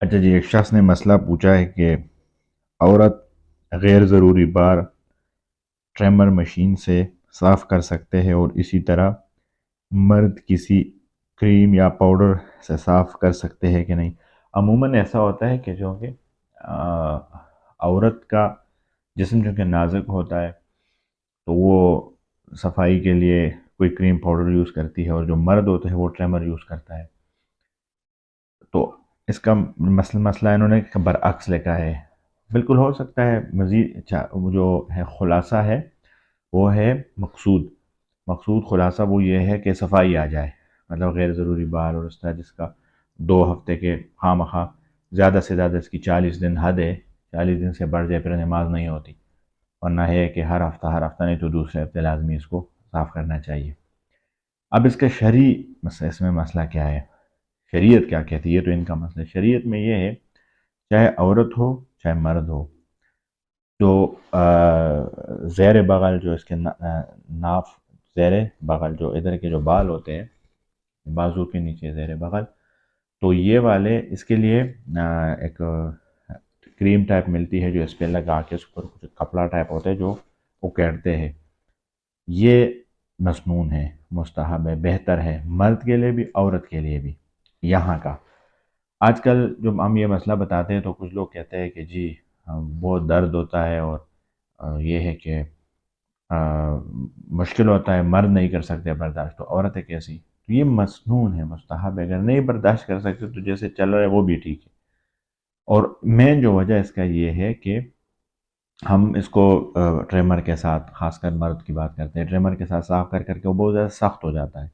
اچھا جی، ایک شخص نے مسئلہ پوچھا ہے کہ عورت غیر ضروری بار ٹریمر مشین سے صاف کر سکتے ہیں اور اسی طرح مرد کسی کریم یا پاؤڈر سے صاف کر سکتے ہیں کہ نہیں۔ عموماً ایسا ہوتا ہے کہ جو کہ عورت کا جسم جو کہ نازک ہوتا ہے تو وہ صفائی کے لیے کوئی کریم پاؤڈر یوز کرتی ہے، اور جو مرد ہوتے ہیں وہ ٹریمر یوز کرتا ہے۔ تو اس کا مسئلہ انہوں نے برعکس لکھا ہے۔ بالکل ہو سکتا ہے مزید جو ہے خلاصہ ہے وہ ہے مقصود خلاصہ وہ یہ ہے کہ صفائی آ جائے، مطلب غیر ضروری بار اور اس طرح جس کا 2 ہفتے کے خواہ مخواہ زیادہ سے زیادہ اس کی 40 دن حد ہے، 40 دن سے بڑھ جائے پھر نماز نہیں ہوتی، ورنہ ہے کہ ہر ہفتہ نہیں تو دوسرے ہفتے لازمی اس کو صاف کرنا چاہیے۔ اب اس کا شرعی اس میں مسئلہ کیا ہے، شریعت کیا کہتی ہے؟ یہ تو ان کا مسئلہ ہے۔ شریعت میں یہ ہے، چاہے عورت ہو چاہے مرد ہو، جو زیر بغل جو اس کے ناف زیر بغل جو ادھر کے جو بال ہوتے ہیں بازو کے نیچے زیر بغل، تو یہ والے اس کے لیے ایک کریم ٹائپ ملتی ہے جو اس پہ لگا کے اس پر کچھ کپڑا ٹائپ ہوتا ہے جو وہ کہتے ہیں، یہ مسنون ہے، مستحب ہے، بہتر ہے، مرد کے لیے بھی عورت کے لیے بھی۔ یہاں کا آج کل جو ہم یہ مسئلہ بتاتے ہیں تو کچھ لوگ کہتے ہیں کہ جی بہت درد ہوتا ہے اور یہ ہے کہ مشکل ہوتا ہے، مرد نہیں کر سکتے برداشت، تو عورتیں کیسی؟ تو یہ مسنون ہے، مستحب ہے، اگر نہیں برداشت کر سکتے تو جیسے چل رہا ہے وہ بھی ٹھیک ہے۔ اور مین جو وجہ اس کا یہ ہے کہ ہم اس کو ٹریمر کے ساتھ، خاص کر مرد کی بات کرتے ہیں، ٹریمر کے ساتھ صاف کر کر کے وہ بہت زیادہ سخت ہو جاتا ہے،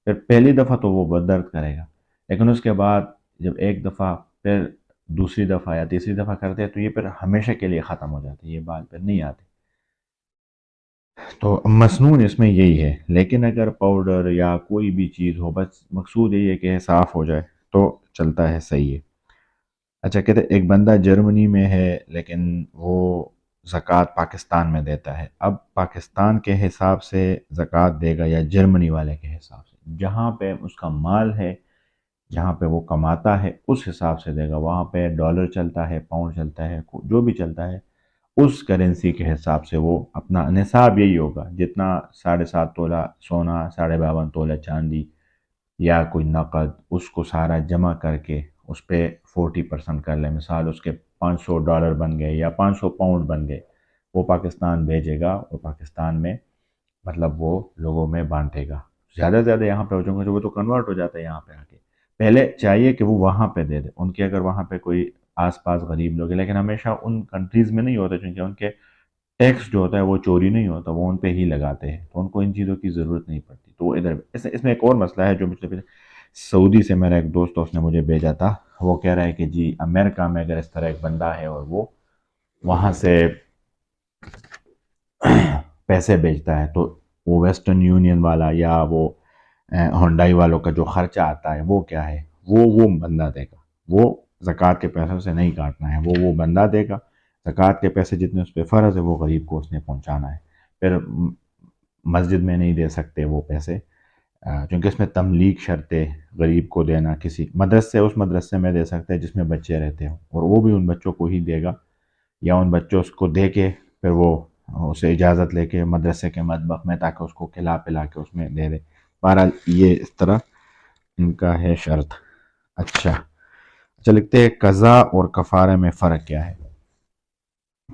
پھر پہلی دفعہ تو وہ بہت درد کرے گا، لیکن اس کے بعد جب ایک دفعہ پھر دوسری دفعہ یا تیسری دفعہ کرتے ہیں تو یہ پھر ہمیشہ کے لیے ختم ہو جاتے ہیں، یہ بال پھر نہیں آتے۔ تو مسنون اس میں یہی ہے، لیکن اگر پاؤڈر یا کوئی بھی چیز ہو، بس مقصود یہی ہے کہ صاف ہو جائے تو چلتا ہے، صحیح ہے۔ اچھا، کہتے ہیں ایک بندہ جرمنی میں ہے لیکن وہ زکوٰۃ پاکستان میں دیتا ہے، اب پاکستان کے حساب سے زکوٰۃ دے گا یا جرمنی والے کے حساب سے؟ جہاں پہ اس کا مال ہے، جہاں پہ وہ کماتا ہے اس حساب سے دے گا، وہاں پہ ڈالر چلتا ہے، پاؤنڈ چلتا ہے، جو بھی چلتا ہے اس کرنسی کے حساب سے وہ اپنا نصاب یہی ہوگا، جتنا 7.5 تولہ سونا، 52.5 تولہ چاندی یا کوئی نقد، اس کو سارا جمع کر کے اس پہ 40% کر لیں، مثال اس کے $500 بن گئے یا 500 پاؤنڈ بن گئے، وہ پاکستان بھیجے گا اور پاکستان میں مطلب وہ لوگوں میں بانٹے گا۔ زیادہ سے زیادہ یہاں پہ ہو جائیں گے وہ تو کنورٹ ہو جاتا ہے یہاں پہ آ کے، پہلے چاہیے کہ وہ وہاں پہ دے دے ان کے، اگر وہاں پہ کوئی آس پاس غریب لوگ ہیں، لیکن ہمیشہ ان کنٹریز میں نہیں ہوتا چونکہ ان کے ٹیکس جو ہوتا ہے وہ چوری نہیں ہوتا، وہ ان پہ ہی لگاتے ہیں، تو ان کو ان چیزوں کی ضرورت نہیں پڑتی، تو وہ ادھر اس میں ایک اور مسئلہ ہے جو مجھے سعودی سے میرا ایک دوست اس نے مجھے بھیجا تھا، وہ کہہ رہا ہے کہ جی امریکہ میں اگر اس طرح ایک بندہ ہے اور وہ وہاں سے پیسے بھیجتا ہے تو وہ ویسٹرن یونین والا یا وہ ہونڈائی والوں کا جو خرچہ آتا ہے وہ کیا ہے، وہ بندہ دے گا، وہ زکوٰۃ کے پیسوں سے نہیں کاٹنا ہے، وہ بندہ دے گا، زکوٰۃ کے پیسے جتنے اس پہ فرض ہے وہ غریب کو اس نے پہنچانا ہے، پھر مسجد میں نہیں دے سکتے وہ پیسے، کیونکہ اس میں تملیک شرط ہے، غریب کو دینا، کسی مدرسے اس مدرسے میں دے سکتے ہیں جس میں بچے رہتے ہوں اور وہ بھی ان بچوں کو ہی دے گا، یا ان بچوں اس کو دے کے پھر وہ اسے اجازت لے کے مدرسے کے مطبخ میں تاکہ اس کو کھلا پلا کے اس میں دے دے، بہرحال یہ اس طرح ان کا ہے شرط۔ اچھا لکھتے ہیں قضا اور کفارے میں فرق کیا ہے؟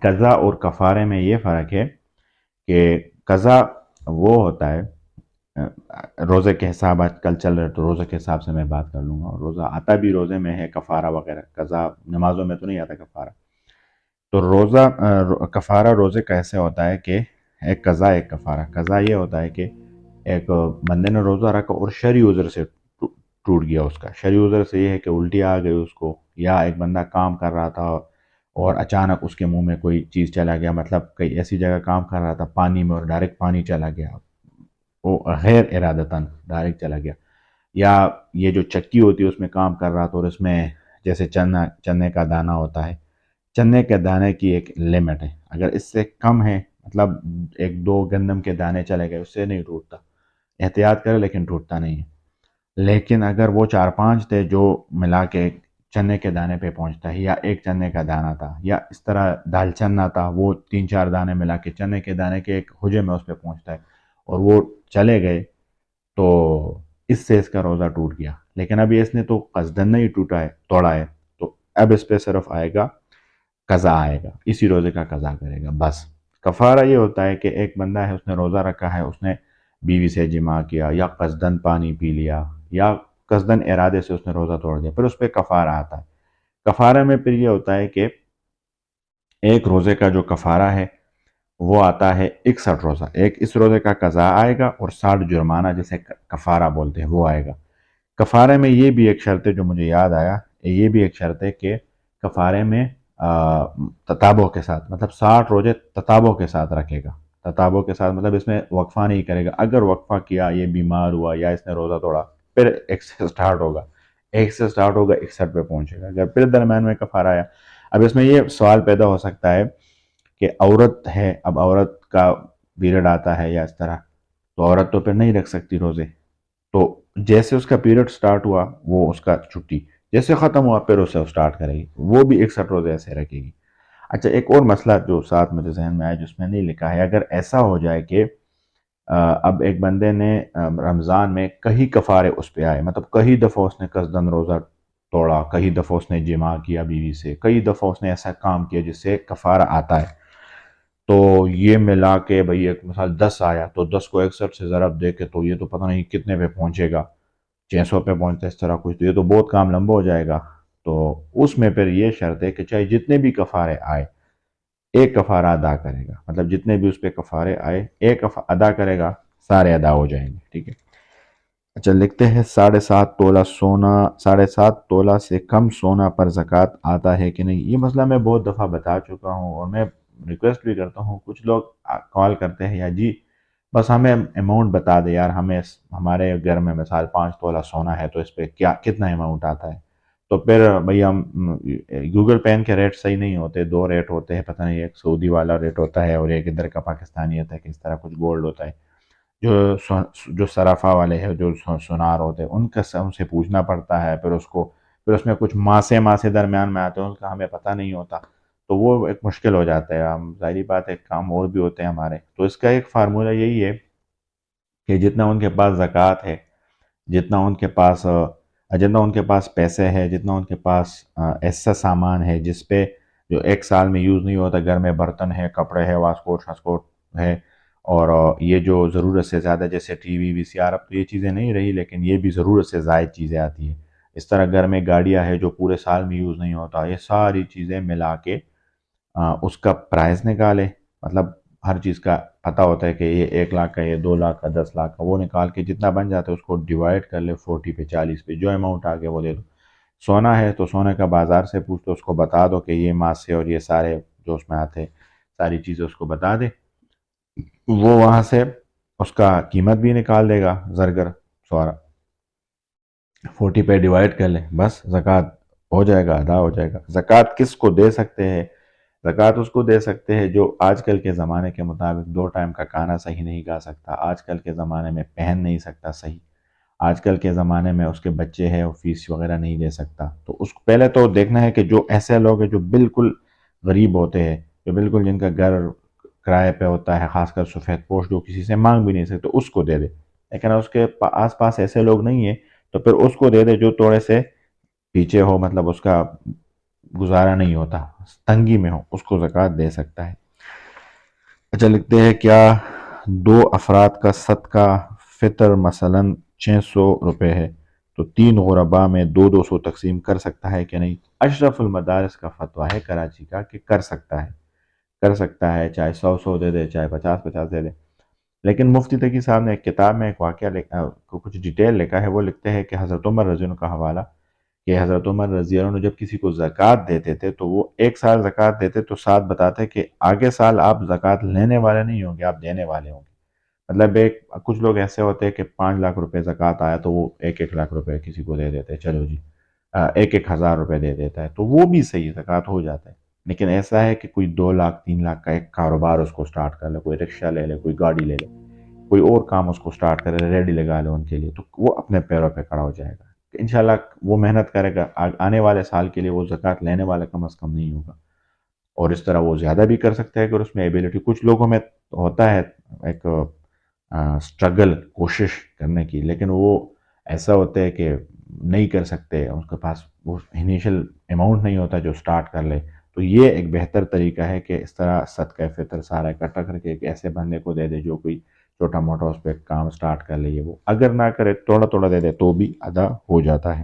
قضا اور کفارے میں یہ فرق ہے کہ قضا وہ ہوتا ہے، روزے کے حساب آج کل چل رہے تو روزے کے حساب سے میں بات کر لوں گا، اور روزہ آتا بھی روزے میں ہے، کفارہ وغیرہ، قضا نمازوں میں تو نہیں آتا کفارہ۔ تو روزہ کفارہ روزے کا ایسے ہوتا ہے کہ ایک قضا ایک کفارہ۔ قضا یہ ہوتا ہے کہ ایک بندے نے روزہ رکھا اور شرعی عذر سے ٹوٹ گیا، اس کا شرعی عذر سے یہ ہے کہ الٹی آ گئی اس کو، یا ایک بندہ کام کر رہا تھا اور اچانک اس کے منہ میں کوئی چیز چلا گیا، مطلب کئی ایسی جگہ کام کر رہا تھا پانی میں اور ڈائریکٹ پانی چلا گیا، وہ غیر ارادتاً ڈائریکٹ چلا گیا، یا یہ جو چکی ہوتی ہے اس میں کام کر رہا تھا اور اس میں جیسے چنے کا دانہ ہوتا ہے، چنے کے دانے کی ایک لمٹ ہے، اگر اس سے کم ہے مطلب 1-2 گندم کے دانے چلے گئے اس سے نہیں ٹوٹتا، احتیاط کرے لیکن ٹوٹتا نہیں ہے، لیکن اگر وہ 4-5 تھے جو ملا کے چنے کے دانے پہ پہنچتا ہے، یا ایک چنے کا دانہ تھا، یا اس طرح دال چنا تھا، وہ 3 4 دانے ملا کے چنے کے دانے کے ایک حجم میں اس پہ پہنچتا ہے، اور وہ چلے گئے، تو اس سے اس کا روزہ ٹوٹ گیا۔ لیکن ابھی اس نے تو قصدن نہیں ٹوٹا ہے، توڑا ہے، تو اب اس پہ صرف آئے گا قضا، آئے گا، اسی روزے کا قضا کرے گا بس۔ کفارہ یہ ہوتا ہے کہ ایک بندہ ہے، اس نے روزہ رکھا ہے، اس نے بیوی سے جماع کیا، یا قصدن پانی پی لیا، یا قصدن ارادے سے اس نے روزہ توڑ دیا، پھر اس پہ کفارہ آتا ہے۔ کفارہ میں پھر یہ ہوتا ہے کہ ایک روزے کا جو کفارہ ہے وہ آتا ہے 61 روزہ، ایک اس روزے کا قضا آئے گا، اور 60 جرمانہ جسے کفارہ بولتے ہیں وہ آئے گا۔ کفارے میں یہ بھی ایک شرط ہے جو مجھے یاد آیا، یہ بھی ایک شرط ہے کہ کفارے میں تتابع کے ساتھ، مطلب 60 روزے تتابع کے ساتھ رکھے گا۔ تتابع کے ساتھ مطلب اس میں وقفہ نہیں کرے گا، اگر وقفہ کیا، یہ بیمار ہوا یا اس نے روزہ توڑا، پھر ایک سے سٹارٹ ہوگا، 61 پہ پہنچے گا، اگر پھر درمیان میں کفارہ آیا۔ اب اس میں یہ سوال پیدا ہو سکتا ہے کہ عورت ہے، اب عورت کا پیریڈ آتا ہے یا اس طرح، تو عورت تو پھر نہیں رکھ سکتی روزے، تو جیسے اس کا پیریڈ سٹارٹ ہوا وہ اس کا چھٹی، جیسے ختم ہوا پھر اسے سٹارٹ کرے گی، وہ بھی 61 روزے ایسے رکھے گی۔ اچھا، ایک اور مسئلہ جو ساتھ مجھے ذہن میں آیا جس میں نہیں لکھا ہے، اگر ایسا ہو جائے کہ اب ایک بندے نے رمضان میں کئی کفارے اس پہ آئے، مطلب کئی دفعہ اس نے قصدن روزہ توڑا، کئی دفعہ اس نے جماع کیا بیوی سے، کئی دفعہ اس نے ایسا کام کیا جس سے کفارہ آتا ہے، تو یہ ملا کے بھئی ایک مثال 10 آیا، تو 10 کو 61 سے ضرب دے کے تو یہ تو پتہ نہیں کتنے پہ پہنچے گا، 600 پہ پہنچتا ہے اس طرح کچھ، تو یہ تو بہت کام لمبا ہو جائے گا۔ تو اس میں پھر یہ شرط ہے کہ چاہے جتنے بھی کفارے آئے ایک کفارہ ادا کرے گا، مطلب جتنے بھی اس پہ کفارے آئے ایک ادا کرے گا، سارے ادا ہو جائیں گے، ٹھیک ہے۔ اچھا، لکھتے ہیں 7.5 تولہ سونا، 7.5 تولہ سے کم سونا پر زکوٰۃ آتا ہے کہ نہیں؟ یہ مسئلہ میں بہت دفعہ بتا چکا ہوں، اور میں ریکویسٹ بھی کرتا ہوں، کچھ لوگ کال کرتے ہیں، یا جی بس ہمیں اماؤنٹ بتا دے یار، ہمیں ہمارے گھر میں مثال 5 تولہ سونا ہے تو اس پہ کیا کتنا اماؤنٹ آتا ہے، تو پھر بھئی ہم گوگل پین کے ریٹ صحیح نہیں ہوتے، دو ریٹ ہوتے ہیں، پتہ نہیں ایک سعودی والا ریٹ ہوتا ہے اور ایک ادھر کا پاکستانی ہوتا ہے، کہ اس طرح کچھ گولڈ ہوتا ہے، جو صرافہ والے ہیں، جو سونار ہوتے ہیں، ان سے پوچھنا پڑتا ہے، پھر اس میں کچھ ماسے درمیان میں آتے ہیں، ان کا ہمیں پتہ نہیں ہوتا، تو وہ ایک مشکل ہو جاتا ہے، ہم ظاہری بات ہے کام اور بھی ہوتے ہیں ہمارے، تو اس کا ایک فارمولہ یہی ہے کہ جتنا ان کے پاس زکوٰۃ ہے، جتنا ان کے پاس جتنا ان کے پاس پیسے ہے، جتنا ان کے پاس ایسا سامان ہے جس پہ جو ایک سال میں یوز نہیں ہوتا، گھر میں برتن ہے، کپڑے ہے، واسکوٹ شاسکوٹ ہے، اور یہ جو ضرورت سے زیادہ جیسے ٹی وی وی سی آر، اب تو یہ چیزیں نہیں رہی، لیکن یہ بھی ضرورت سے زائد چیزیں آتی ہیں، اس طرح گھر میں گاڑیاں ہے جو پورے سال میں یوز نہیں ہوتا، یہ ساری چیزیں ملا کے اس کا پرائز نکالے، مطلب ہر چیز کا پتہ ہوتا ہے کہ یہ 1 لاکھ کا، یہ 2 لاکھ کا، 10 لاکھ کا، وہ نکال کے جتنا بن جاتا ہے اس کو ڈیوائڈ کر لے 40 پہ، 40 پہ، جو اماؤنٹ آگے وہ دے دو۔ سونا ہے تو سونے کا بازار سے پوچھ تو اس کو بتا دو کہ یہ ماس سے اور یہ سارے جو اس میں آتے ساری چیزیں اس کو بتا دے، وہ وہاں سے اس کا قیمت بھی نکال دے گا، زرگر سوارا 40 پہ ڈیوائڈ کر لیں، بس زکوٰۃ ہو جائے گا، ادا ہو جائے گا۔ زکوٰۃ کس کو دے سکتے ہیں؟ زکوٰۃ اس کو دے سکتے ہیں جو آج کل کے زمانے کے مطابق 2 ٹائم کا کھانا صحیح نہیں کھا سکتا، آج کل کے زمانے میں پہن نہیں سکتا صحیح، آج کل کے زمانے میں اس کے بچے ہیں وہ فیس وغیرہ نہیں دے سکتا، تو اس کو پہلے تو دیکھنا ہے کہ جو ایسے لوگ ہیں جو بالکل غریب ہوتے ہیں، جو بالکل جن کا گھر کرائے پہ ہوتا ہے، خاص کر سفید پوش جو کسی سے مانگ بھی نہیں سکتے، اس کو دے دے، لیکن اس کے آس پاس ایسے لوگ نہیں ہیں تو پھر اس کو دے دے جو تھوڑے سے پیچھے ہو، مطلب اس کا گزارا نہیں ہوتا، تنگی میں ہو، اس کو زکوٰۃ دے سکتا ہے۔ اچھا، لکھتے ہیں کیا 2 افراد کا صدقہ فطر مثلاً 600 روپے ہے تو 3 غربا میں 200 تقسیم کر سکتا ہے کہ نہیں؟ اشرف المدارس کا فتویٰ ہے کراچی کا کہ کر سکتا ہے، کر سکتا ہے، چاہے 100 دے دے، چاہے 50 دے دے، لیکن مفتی تقی صاحب نے ایک کتاب میں ایک واقعہ کچھ ڈیٹیل لکھا ہے، وہ لکھتے ہیں کہ حضرت عمر رضی اللہ عنہ کا حوالہ، کہ حضرت عمر رضی اللہ عنہ جب کسی کو زکوٰۃ دیتے تھے تو وہ 1 سال زکوٰۃ دیتے تو ساتھ بتاتے کہ آگے سال آپ زکوٰۃ لینے والے نہیں ہوں گے، آپ دینے والے ہوں گے، مطلب کچھ لوگ ایسے ہوتے ہیں کہ 5 لاکھ روپے زکوٰۃ آیا تو وہ 1 لاکھ روپے کسی کو دے دیتے، چلو جی 1,000 روپے دے دیتا ہے، تو وہ بھی صحیح زکوٰۃ ہو جاتا ہے، لیکن ایسا ہے کہ کوئی 2 لاکھ 3 لاکھ کا ایک کاروبار اس کو سٹارٹ کر لے، کوئی رکشہ لے لے، کوئی گاڑی لے لے، کوئی اور کام اس کو سٹارٹ کرے، ریڈی لگا لے ان کے لیے، تو وہ اپنے پیروں پہ کھڑا ہو جائے گا، انشاءاللہ وہ محنت کرے گا، آنے والے سال کے لیے وہ زکوٰۃ لینے والا کم از کم نہیں ہوگا، اور اس طرح وہ زیادہ بھی کر سکتا ہے اگر اس میں ایبیلٹی. کچھ لوگوں میں ہوتا ہے ایک اسٹرگل کوشش کرنے کی، لیکن وہ ایسا ہوتا ہے کہ نہیں کر سکتے، اس کے پاس وہ انیشل اماؤنٹ نہیں ہوتا جو سٹارٹ کر لے. تو یہ ایک بہتر طریقہ ہے کہ اس طرح صدقہ فطر سارا اکٹھا کر کے ایک ایسے بندے کو دے دے جو کوئی چھوٹا موٹا اس پہ کام سٹارٹ کر لے. وہ اگر نہ کرے تھوڑا تھوڑا دے دے تو بھی ادا ہو جاتا ہے.